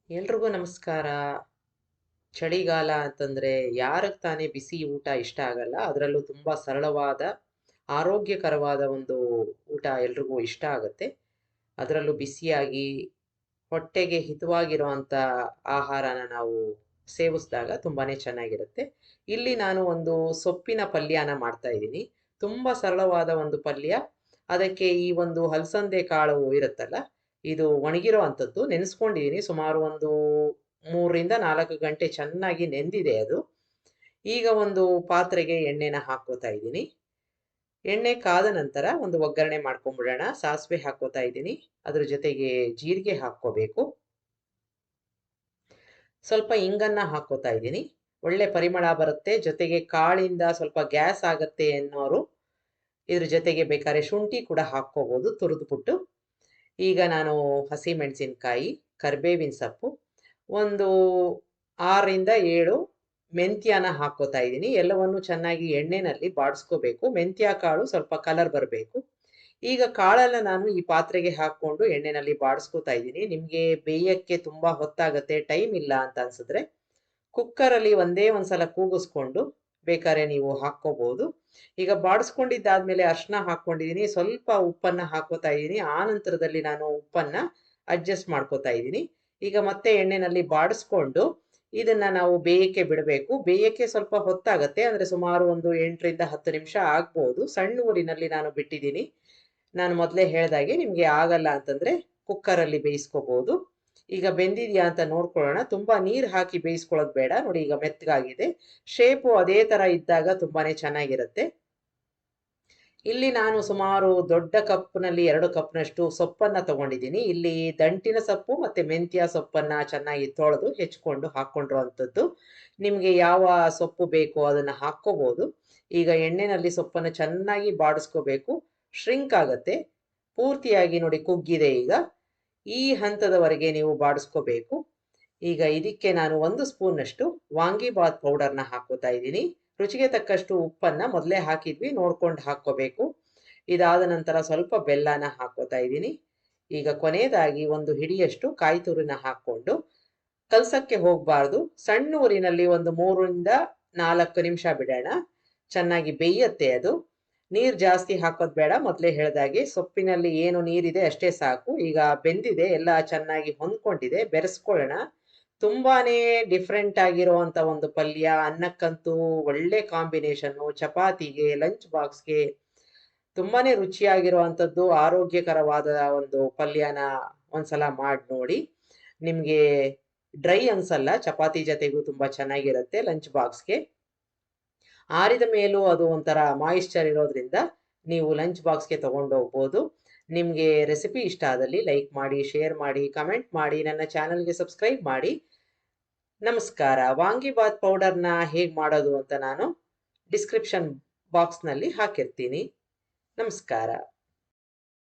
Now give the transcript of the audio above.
ಎಲ್ರಿಗೂ ನಮಸ್ಕಾರ. ಚಳಿಗಾಲ ಅಂತಂದ್ರೆ ಯಾರಿಗೆ ತಾನೇ ಬಿಸಿ ಊಟ ಇಷ್ಟ ಆಗಲ್ಲ. ಅದರಲ್ಲೂ ತುಂಬಾ ಸರಳವಾದ, ಆರೋಗ್ಯಕರವಾದ ಒಂದು ಊಟ ಎಲ್ರಿಗೂ ಇಷ್ಟ ಆಗುತ್ತೆ. ಅದರಲ್ಲೂ ಬಿಸಿಯಾಗಿ ಹೊಟ್ಟೆಗೆ ಹಿತವಾಗಿರುವಂತ ಆಹಾರನ ನಾವು ಸೇವಿಸಿದಾಗ ತುಂಬಾನೇ ಚೆನ್ನಾಗಿರುತ್ತೆ. ಇಲ್ಲಿ ನಾನು ಒಂದು ಸೊಪ್ಪಿನ ಪಲ್ಯನ ಮಾಡ್ತಾ ಇದ್ದೀನಿ. ತುಂಬಾ ಸರಳವಾದ ಒಂದು ಪಲ್ಯ. ಅದಕ್ಕೆ ಈ ಒಂದು ಹಲಸಂದೆ ಕಾಳು ಇರುತ್ತಲ್ಲ, ಇದು ಒಣಗಿರೋ ಅಂಥದ್ದು ನೆನೆಸ್ಕೊಂಡಿದ್ದೀನಿ. ಸುಮಾರು ಒಂದು 3 ರಿಂದ 4 ಗಂಟೆ ಚೆನ್ನಾಗಿ ನೆಂದಿದೆ ಅದು. ಈಗ ಒಂದು ಪಾತ್ರೆಗೆ ಎಣ್ಣೆನ ಹಾಕೋತಾ ಇದ್ದೀನಿ. ಎಣ್ಣೆ ಕಾದ ನಂತರ ಒಂದು ಒಗ್ಗರಣೆ ಮಾಡ್ಕೊಂಡ್ಬಿಡೋಣ. ಸಾಸಿವೆ ಹಾಕೋತಾ ಇದ್ದೀನಿ. ಅದ್ರ ಜೊತೆಗೆ ಜೀರಿಗೆ ಹಾಕ್ಕೋಬೇಕು. ಸ್ವಲ್ಪ ಇಂಗನ್ನ ಹಾಕೋತಾ ಇದ್ದೀನಿ. ಒಳ್ಳೆ ಪರಿಮಳ ಬರುತ್ತೆ. ಜೊತೆಗೆ ಕಾಳಿಂದ ಸ್ವಲ್ಪ ಗ್ಯಾಸ್ ಆಗತ್ತೆ ಅನ್ನೋರು ಇದ್ರ ಜೊತೆಗೆ ಬೇಕಾದ್ರೆ ಶುಂಠಿ ಕೂಡ ಹಾಕ್ಕೋಬಹುದು ತುರಿದ್ಬಿಟ್ಟು. ಈಗ ನಾನು ಹಸಿ ಮೆಣಸಿನಕಾಯಿ, ಕರಿಬೇವಿನ ಸೊಪ್ಪು, ಒಂದು 6 ರಿಂದ 7 ಮೆಂತ್ಯನ ಹಾಕೋತಾ ಇದ್ದೀನಿ. ಎಲ್ಲವನ್ನು ಚೆನ್ನಾಗಿ ಎಣ್ಣೆನಲ್ಲಿ ಬಾಡಿಸ್ಕೋಬೇಕು. ಮೆಂತ್ಯ ಕಾಳು ಸ್ವಲ್ಪ ಕಲರ್ ಬರಬೇಕು. ಈಗ ಕಾಳೆಲ್ಲ ನಾನು ಈ ಪಾತ್ರೆಗೆ ಹಾಕೊಂಡು ಎಣ್ಣೆನಲ್ಲಿ ಬಾಡಿಸ್ಕೋತಾ ಇದ್ದೀನಿ. ನಿಮ್ಗೆ ಬೇಯಕ್ಕೆ ತುಂಬಾ ಹೊತ್ತಾಗತ್ತೆ, ಟೈಮ್ ಇಲ್ಲ ಅಂತ ಅನ್ಸಿದ್ರೆ ಕುಕ್ಕರಲ್ಲಿ ಒಂದೇ ಒಂದ್ಸಲ ಕೂಗಿಸ್ಕೊಂಡು ಬೇಕಾದ್ರೆ ನೀವು ಹಾಕ್ಕೋಬಹುದು. ಈಗ ಬಾಡಿಸ್ಕೊಂಡಿದ್ದಾದ್ಮೇಲೆ ಅರ್ಶಿನ ಹಾಕೊಂಡಿದ್ದೀನಿ. ಸ್ವಲ್ಪ ಉಪ್ಪನ್ನ ಹಾಕೋತಾ ಇದ್ದೀನಿ. ಆ ನಂತರದಲ್ಲಿ ನಾನು ಉಪ್ಪನ್ನ ಅಡ್ಜಸ್ಟ್ ಮಾಡ್ಕೋತಾ ಇದ್ದೀನಿ. ಈಗ ಮತ್ತೆ ಎಣ್ಣೆನಲ್ಲಿ ಬಾಡಿಸ್ಕೊಂಡು ಇದನ್ನ ನಾವು ಬೇಯಕ್ಕೆ ಬಿಡಬೇಕು. ಬೇಯಕ್ಕೆ ಸ್ವಲ್ಪ ಹೊತ್ತಾಗತ್ತೆ, ಅಂದ್ರೆ ಸುಮಾರು ಒಂದು 8 ರಿಂದ 10 ನಿಮಿಷ ಆಗ್ಬಹುದು. ಸಣ್ಣ ಊರಿನಲ್ಲಿ ನಾನು ಬಿಟ್ಟಿದ್ದೀನಿ. ನಾನು ಮೊದಲೇ ಹೇಳ್ದಾಗೆ ನಿಮ್ಗೆ ಆಗಲ್ಲ ಅಂತಂದ್ರೆ ಕುಕ್ಕರಲ್ಲಿ ಬೇಯಿಸ್ಕೋಬಹುದು. ಈಗ ಬೆಂದಿದ್ಯಾ ಅಂತ ನೋಡ್ಕೊಳ್ಳೋಣ. ತುಂಬಾ ನೀರ್ ಹಾಕಿ ಬೇಯಿಸ್ಕೊಳ್ಳೋದು ಬೇಡ. ನೋಡಿ ಈಗ ಮೆತ್ತಗಾಗಿದೆ. ಶೇಪು ಅದೇ ತರ ಇದ್ದಾಗ ತುಂಬಾನೇ ಚೆನ್ನಾಗಿರುತ್ತೆ. ಇಲ್ಲಿ ನಾನು ಸುಮಾರು ದೊಡ್ಡ ಕಪ್ನಲ್ಲಿ 2 ಕಪ್ನಷ್ಟು ಸೊಪ್ಪನ್ನ ತಗೊಂಡಿದ್ದೀನಿ. ಇಲ್ಲಿ ದಂಟಿನ ಸೊಪ್ಪು ಮತ್ತೆ ಮೆಂತ್ಯ ಸೊಪ್ಪನ್ನ ಚೆನ್ನಾಗಿ ತೊಳೆದು ಹೆಚ್ಕೊಂಡು ಹಾಕೊಂಡಿರುವಂಥದ್ದು. ನಿಮ್ಗೆ ಯಾವ ಸೊಪ್ಪು ಬೇಕೋ ಅದನ್ನ ಹಾಕ್ಕೋಬಹುದು. ಈಗ ಎಣ್ಣೆನಲ್ಲಿ ಸೊಪ್ಪನ್ನು ಚೆನ್ನಾಗಿ ಬಾಡಿಸ್ಕೋಬೇಕು. ಶ್ರಿಂಕ್ ಆಗತ್ತೆ. ಪೂರ್ತಿಯಾಗಿ ನೋಡಿ ಕುಗ್ಗಿದೆ ಈಗ. ಈ ಹಂತದವರೆಗೆ ನೀವು ಬಾಡಿಸ್ಕೋಬೇಕು. ಈಗ ಇದಕ್ಕೆ ನಾನು 1 ಸ್ಪೂನ್ನಷ್ಟು ವಾಂಗಿಬಾತ್ ಪೌಡರ್ನ ಹಾಕೋತಾ ಇದ್ದೀನಿ. ರುಚಿಗೆ ತಕ್ಕಷ್ಟು ಉಪ್ಪನ್ನ ಮೊದಲೇ ಹಾಕಿದ್ವಿ, ನೋಡ್ಕೊಂಡು ಹಾಕ್ಕೋಬೇಕು. ಇದಾದ ನಂತರ ಸ್ವಲ್ಪ ಬೆಲ್ಲನ ಹಾಕೋತಾ ಇದ್ದೀನಿ. ಈಗ ಕೊನೆಯದಾಗಿ ಒಂದು ಹಿಡಿಯಷ್ಟು ಕಾಯಿ ತುರಿನ ಹಾಕೊಂಡು ಕಲ್ಸಕ್ಕೆ ಹೋಗ್ಬಾರ್ದು. ಸಣ್ಣ ಊರಿನಲ್ಲಿ ಒಂದು 3 ರಿಂದ 4 ನಿಮಿಷ ಬಿಡೋಣ. ಚೆನ್ನಾಗಿ ಬೇಯತ್ತೆ ಅದು. ನೀರ್ ಜಾಸ್ತಿ ಹಾಕೋದ್ ಬೇಡ. ಮೊದಲೇ ಹೇಳ್ದಾಗೆ ಸೊಪ್ಪಿನಲ್ಲಿ ಏನು ನೀರಿದೆ ಅಷ್ಟೇ ಸಾಕು. ಈಗ ಬೆಂದಿದೆ, ಎಲ್ಲ ಚೆನ್ನಾಗಿ ಹೊಂದ್ಕೊಂಡಿದೆ. ಬೆರೆಸ್ಕೊಳ್ಳೋಣ. ತುಂಬಾನೇ ಡಿಫ್ರೆಂಟ್ ಆಗಿರುವಂತ ಒಂದು ಪಲ್ಯ. ಅನ್ನಕ್ಕಂತೂ ಒಳ್ಳೆ ಕಾಂಬಿನೇಷನ್ನು. ಚಪಾತಿಗೆ, ಲಂಚ್ ಬಾಕ್ಸ್ಗೆ ತುಂಬಾನೇ ರುಚಿಯಾಗಿರುವಂಥದ್ದು. ಆರೋಗ್ಯಕರವಾದ ಒಂದು ಪಲ್ಯನ ಒಂದ್ಸಲ ಮಾಡಿ ನೋಡಿ. ನಿಮ್ಗೆ ಡ್ರೈ ಅನ್ಸಲ್ಲ. ಚಪಾತಿ ಜೊತೆಗೂ ತುಂಬಾ ಚೆನ್ನಾಗಿರುತ್ತೆ ಲಂಚ್ ಬಾಕ್ಸ್ಗೆ. ಆರಿದ ಮೇಲೂ ಅದು ಒಂಥರ ಮಾಯಿಶ್ಚರ್ ಇರೋದ್ರಿಂದ ನೀವು ಲಂಚ್ ಬಾಕ್ಸ್ಗೆ ತಗೊಂಡೋಗ್ಬೋದು. ನಿಮ್ಗೆ ರೆಸಿಪಿ ಇಷ್ಟ ಆದಲ್ಲಿ ಲೈಕ್ ಮಾಡಿ, ಶೇರ್ ಮಾಡಿ, ಕಮೆಂಟ್ ಮಾಡಿ, ನನ್ನ ಚಾನಲ್ಗೆ ಸಬ್ಸ್ಕ್ರೈಬ್ ಮಾಡಿ. ನಮಸ್ಕಾರ. ವಾಂಗಿಬಾತ್ ಪೌಡರ್ನ ಹೇಗೆ ಮಾಡೋದು ಅಂತ ನಾನು ಡಿಸ್ಕ್ರಿಪ್ಷನ್ ಬಾಕ್ಸ್ನಲ್ಲಿ ಹಾಕಿರ್ತೀನಿ. ನಮಸ್ಕಾರ.